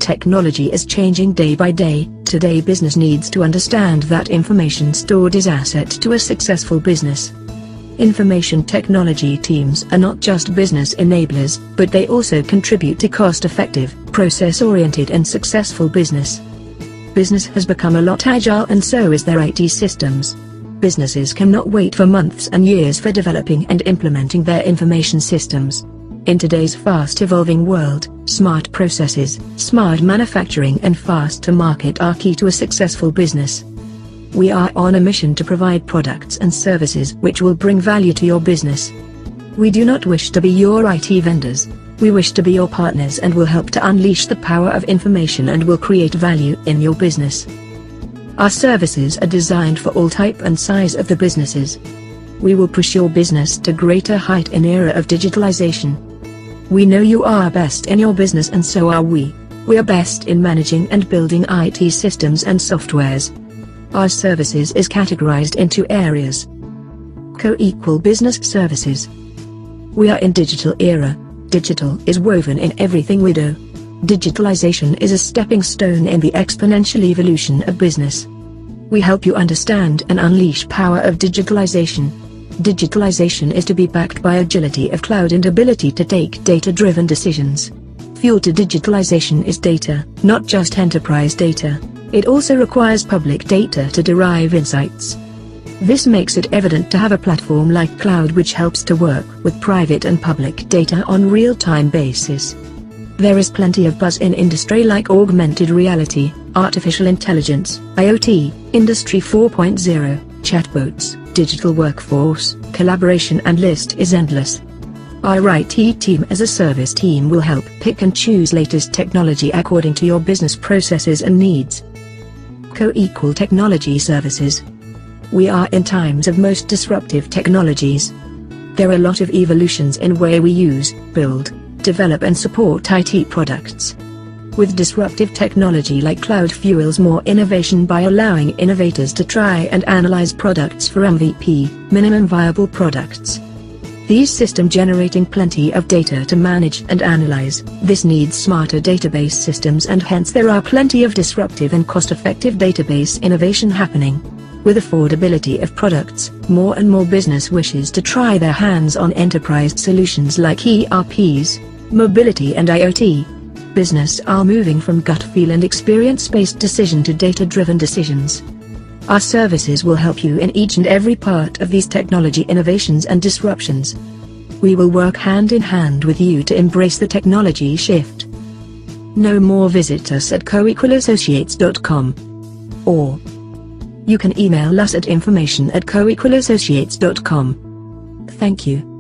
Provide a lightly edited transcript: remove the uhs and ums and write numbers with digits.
Technology is changing day by day. Today business needs to understand that information stored is asset to a successful business. Information technology teams are not just business enablers, but they also contribute to cost-effective, process-oriented and successful business. Business has become a lot agile and so is their IT systems. Businesses cannot wait for months and years for developing and implementing their information systems. In today's fast-evolving world, smart processes, smart manufacturing and fast-to-market are key to a successful business. We are on a mission to provide products and services which will bring value to your business. We do not wish to be your IT vendors. We wish to be your partners and will help to unleash the power of information and will create value in your business. Our services are designed for all type and size of the businesses. We will push your business to greater height in era of digitalization. We know you are best in your business and so are we. We are best in managing and building IT systems and softwares. Our services is categorized into areas. CoEqual Business Services. We are in digital era. Digital is woven in everything we do. Digitalization is a stepping stone in the exponential evolution of business. We help you understand and unleash power of digitalization. Digitalization is to be backed by agility of cloud and ability to take data-driven decisions. Fuel to digitalization is data, not just enterprise data. It also requires public data to derive insights. This makes it evident to have a platform like cloud which helps to work with private and public data on real-time basis. There is plenty of buzz in industry like augmented reality, artificial intelligence, IoT, Industry 4.0, chatbots, digital workforce, collaboration and list is endless. Our IT team as a service team will help pick and choose latest technology according to your business processes and needs. CoEqual Technology Services. We are in times of most disruptive technologies. There are a lot of evolutions in way we use, build, develop and support IT products. With disruptive technology like cloud fuels more innovation by allowing innovators to try and analyze products for MVP, minimum viable products. These systems generating plenty of data to manage and analyze. This needs smarter database systems and hence there are plenty of disruptive and cost-effective database innovation happening. With affordability of products, more and more business wishes to try their hands on enterprise solutions like ERPs, mobility and IoT. Business are moving from gut feel and experience-based decision to data-driven decisions. Our services will help you in each and every part of these technology innovations and disruptions. We will work hand in hand with you to embrace the technology shift. Know more, visit us at CoEqualAssociates.com. Or you can email us at information@coequalassociates.com. Thank you.